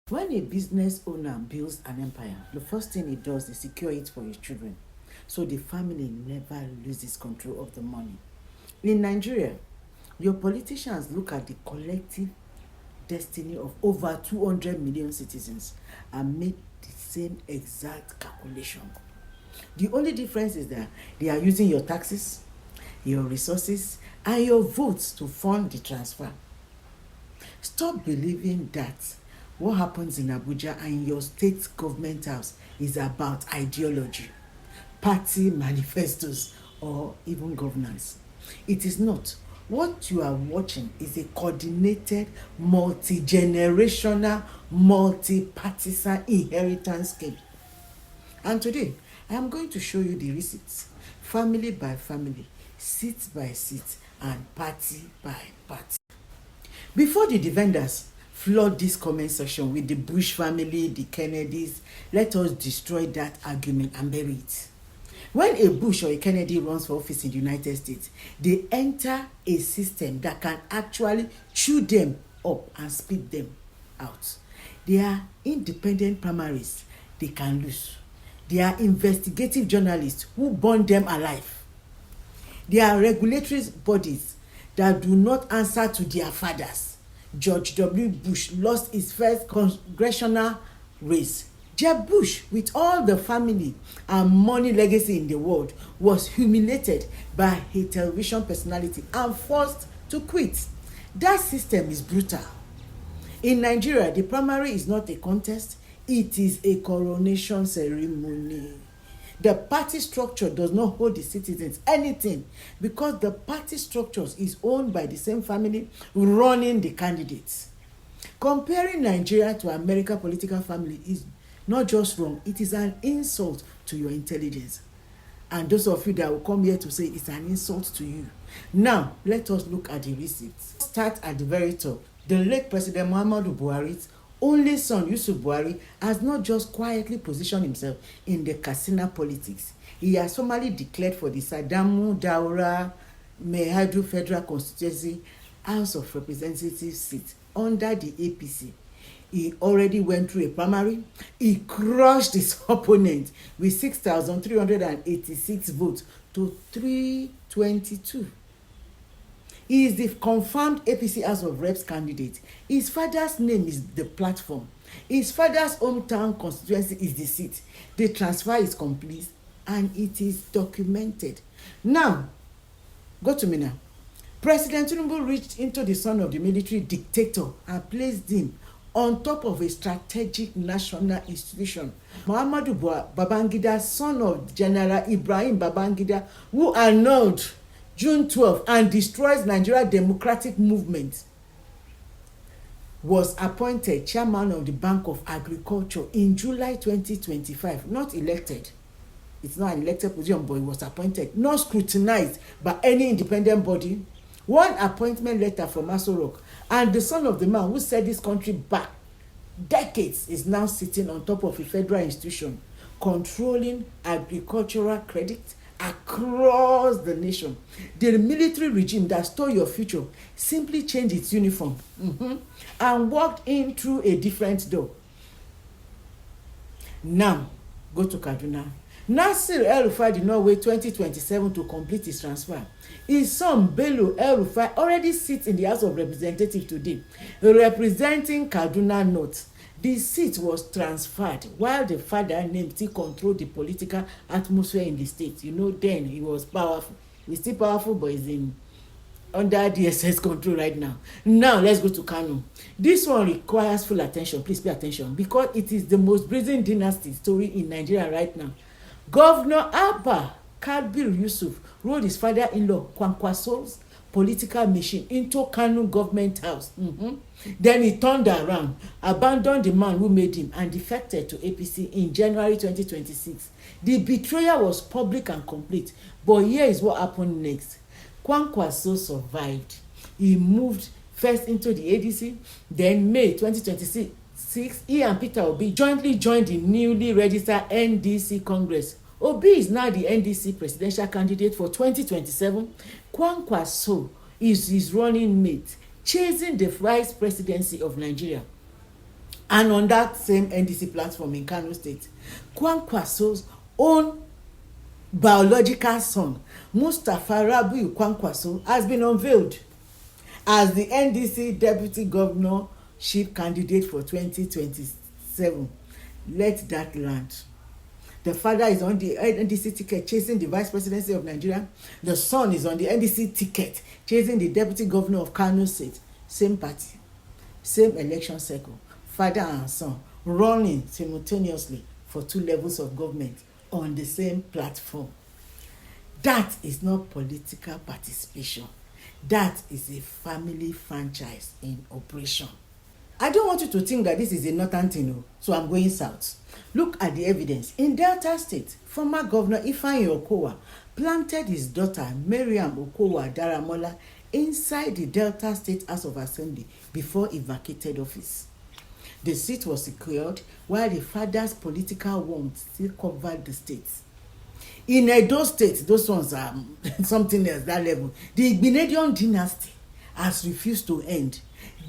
When a business owner builds an empire, the first thing he does is secure it for his children, so the family never loses control of the money. In Nigeria, your politicians look at the collective destiny of over 200 million citizens and make the same exact calculation. The only difference is that they are using your taxes, your resources, and your votes to fund the transfer. Stop believing that what happens in Abuja and your state government house is about ideology, party manifestos, or even governance. It is not. What you are watching is a coordinated, multi-generational, multi-partisan inheritance scheme. And today, I am going to show you the receipts, family by family, seat by seat, and party by party. Before the defenders flood this comment section with the Bush family, the Kennedys, let us destroy that argument and bury it. When a Bush or a Kennedy runs for office in the United States, they enter a system that can actually chew them up and spit them out. They are independent primaries they can lose. They are investigative journalists who burn them alive. They are regulatory bodies that do not answer to their fathers. George W. Bush lost his first congressional race. Jeb Bush, with all the family and money legacy in the world, was humiliated by a television personality and forced to quit. That system is brutal. In Nigeria, the primary is not a contest, it is a coronation ceremony. The party structure does not hold the citizens anything because the party structure is owned by the same family running the candidates. Comparing Nigeria to American political family is not just wrong, it is an insult to your intelligence. And those of you that will come here to say it's an insult to you. Now, let us look at the receipts. Start at the very top. The late President Muhammadu Buhari's only son, Yusuf Buhari, has not just quietly positioned himself in the Katsina politics. He has formally declared for the Sadamu Daura Mehadu Federal Constituency House of Representatives seat under the APC. He already went through a primary. He crushed his opponent with 6,386 votes to 322. He is the confirmed APC House of Reps candidate. His father's name is the platform. His father's hometown constituency is the seat. The transfer is complete and it is documented. Now, go to me now. President Tinubu reached into the son of the military dictator and placed him on top of a strategic national institution. Muhammadu Babangida, son of General Ibrahim Babangida, who annulled June 12 and destroys Nigeria Democratic Movement, was appointed chairman of the Bank of Agriculture in July 2025. Not elected. It's not an elected position, but he was appointed. Not scrutinized by any independent body. One appointment letter from Aso Rock, and the son of the man who set this country back decades is now sitting on top of a federal institution controlling agricultural credit across the nation. The military regime that stole your future simply changed its uniform and walked in through a different door. Now, go to Kaduna. Bello El-Rufai did not wait 2027 to complete his transfer. His son Bello El-Rufai already sits in the House of Representatives today, representing Kaduna North. The seat was transferred while the father named still controlled the political atmosphere in the state. You know, then he was powerful. He's still powerful, but he's under DSS control right now. Now, let's go to Kano. This one requires full attention. Please pay attention because it is the most brazen dynasty story in Nigeria right now. Governor Abba Kabir Yusuf rode his father-in-law Kwankwaso's political machine into Kano government house. Then he turned around, abandoned the man who made him, and defected to APC in January 2026. The betrayal was public and complete. But here is what happened next. Kwankwaso survived. He moved first into the ADC, then May 2026, he and Peter Obi jointly joined the newly registered NDC Congress. Obi is now the NDC presidential candidate for 2027. Kwankwaso is his running mate, chasing the Vice Presidency of Nigeria. And on that same NDC platform in Kano State, Kwankwaso's own biological son, Mustapha Kwankwaso, has been unveiled as the NDC deputy governorship candidate for 2027. Let that land. The father is on the NDC ticket chasing the Vice Presidency of Nigeria. The son is on the NDC ticket chasing the deputy governor of Kano State. Same party, same election cycle. Father and son running simultaneously for 2 levels of government on the same platform. That is not political participation. That is a family franchise in operation. I don't want you to think that this is a northern thing, so I'm going south. Look at the evidence. In Delta State, former Governor Ifeanyi Okowa planted his daughter Mariam Okowa Daramola inside the Delta State House of Assembly before he vacated office. The seat was secured while the father's political warmth still covered the state. In Edo State, those ones are something else, that level. The Igbinedion dynasty has refused to end.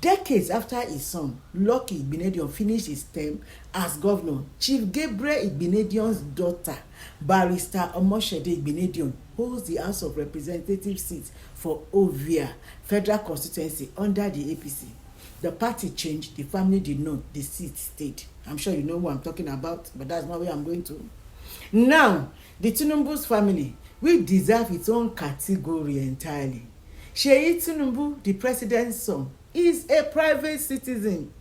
Decades after his son, Lucky Igbinedion, finished his term as governor, Chief Gabriel Igbinedion's daughter, Barrister Omoshede Igbinedion, holds the House of Representatives seat for Ovia Federal Constituency under the APC. The party changed, the family did not, the seat stayed. I'm sure you know who I'm talking about, but that's not where I'm going to. Now, the Tinubu's family will deserve its own category entirely. Seyi Tinubu, the president's son, is a private citizen.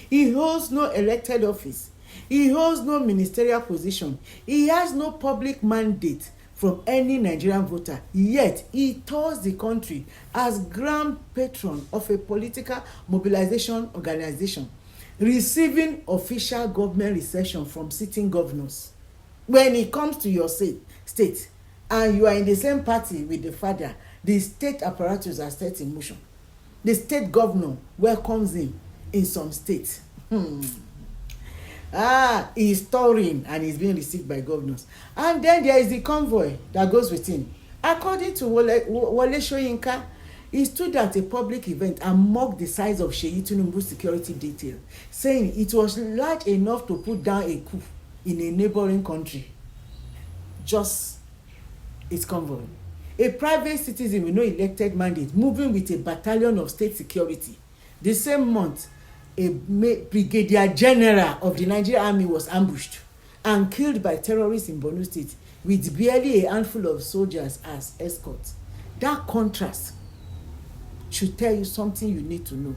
He holds no elected office. He holds no ministerial position. He has no public mandate from any Nigerian voter. Yet, he tours the country as grand patron of a political mobilization organization, receiving official government reception from sitting governors. When it comes to your state and you are in the same party with the father, the state apparatus are set in motion. The state governor welcomes him in some states. He is touring and is being received by governors. And then there is the convoy that goes with him. According to Wole Soyinka, he stood at a public event and mocked the size of Seyi Tinubu's security detail, saying it was large enough to put down a coup in a neighboring country. Just its convoy. A private citizen with no elected mandate moving with a battalion of state security. The same month, a brigadier general of the Nigerian army was ambushed and killed by terrorists in Borno State with barely a handful of soldiers as escorts. That contrast should tell you something you need to know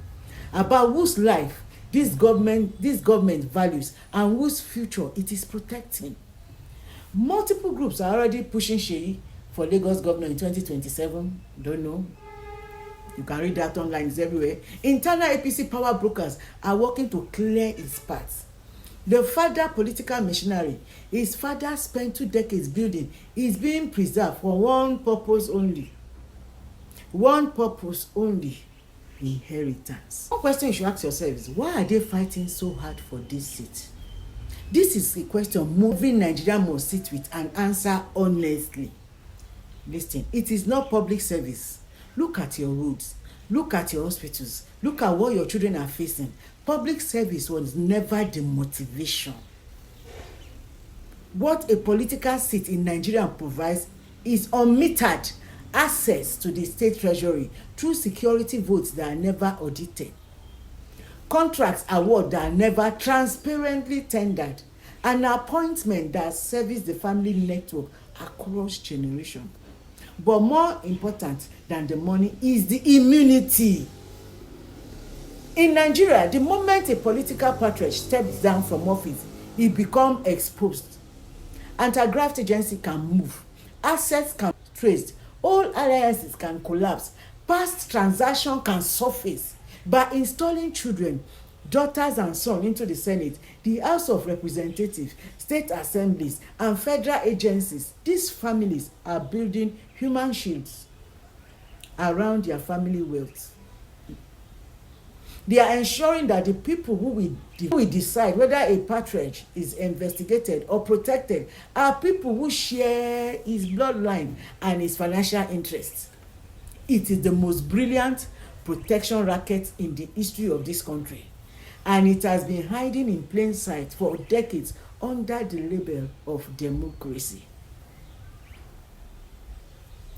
about whose life this government values and whose future it is protecting. Multiple groups are already pushing Seyi for Lagos governor in 2027. Don't know. You can read that online, it's everywhere. Internal APC power brokers are working to clear his path. The father political machinery his father spent 2 decades building is being preserved for one purpose only. One purpose only: inheritance. One question you should ask yourself is, why are they fighting so hard for this seat? This is a question moving Nigeria must sit with and answer honestly. Listen, it is not public service. Look at your roads. Look at your hospitals. Look at what your children are facing. Public service was never the motivation. What a political seat in Nigeria provides is unmetered access to the state treasury through security votes that are never audited, contracts award that are never transparently tendered, an appointment that serves the family network across generations. But more important than the money is the immunity. In Nigeria, the moment a political patron steps down from office, he becomes exposed. Anti-graft agency can move, assets can be traced, all alliances can collapse, past transactions can surface. By installing children, daughters and sons into the Senate, the House of Representatives, state assemblies, and federal agencies, these families are building human shields around their family wealth. They are ensuring that the people who will decide whether a patronage is investigated or protected are people who share his bloodline and his financial interests. It is the most brilliant protection racket in the history of this country. and it has been hiding in plain sight for decades under the label of democracy.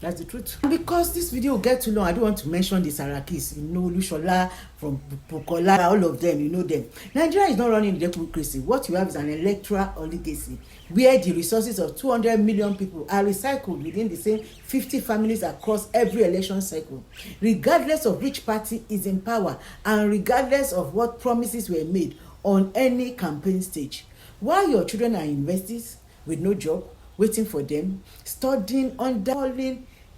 That's the truth. And because this video will get too long, I don't want to mention the Sarakis, Lushola, from Bukola, all of them, you know them. Nigeria is not running democracy. What you have is an electoral oligarchy where the resources of 200 million people are recycled within the same 50 families across every election cycle, regardless of which party is in power and regardless of what promises were made on any campaign stage. While your children are universities with no job, waiting for them, studying under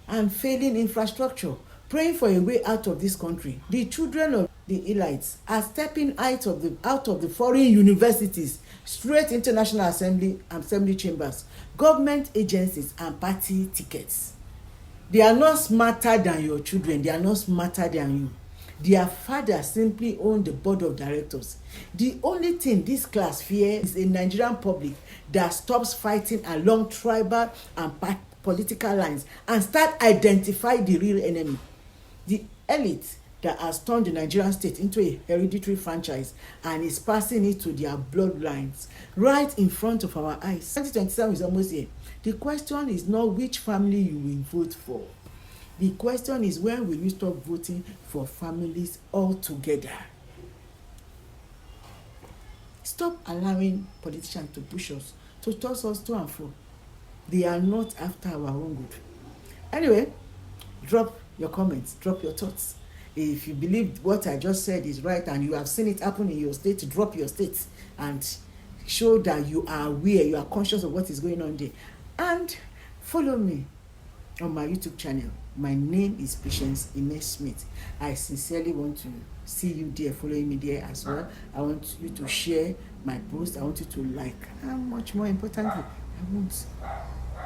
and failing infrastructure, praying for a way out of this country, the children of the elites are stepping out of the foreign universities straight into National Assembly chambers, government agencies and party tickets. They are not smarter than your children. They are not smarter than you. Their father simply owned the board of directors. The only thing this class fear is a Nigerian public that stops fighting along tribal and political lines and start identifying the real enemy. The elite that has turned the Nigerian state into a hereditary franchise and is passing it to their bloodlines right in front of our eyes. 2027 is almost here. The question is not which family you will vote for. The question is, when will you stop voting for families altogether? Stop allowing politicians to push us, to toss us to and fro. They are not after our own good. Anyway, drop your comments, drop your thoughts. If you believe what I just said is right and you have seen it happen in your state, drop your state and show that you are aware, you are conscious of what is going on there. And follow me on my YouTube channel. My name is Patience Ime Smith. I sincerely want to see you there, following me there as well. I want you to share my post. I want you to like. And much more importantly, I want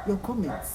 your comments.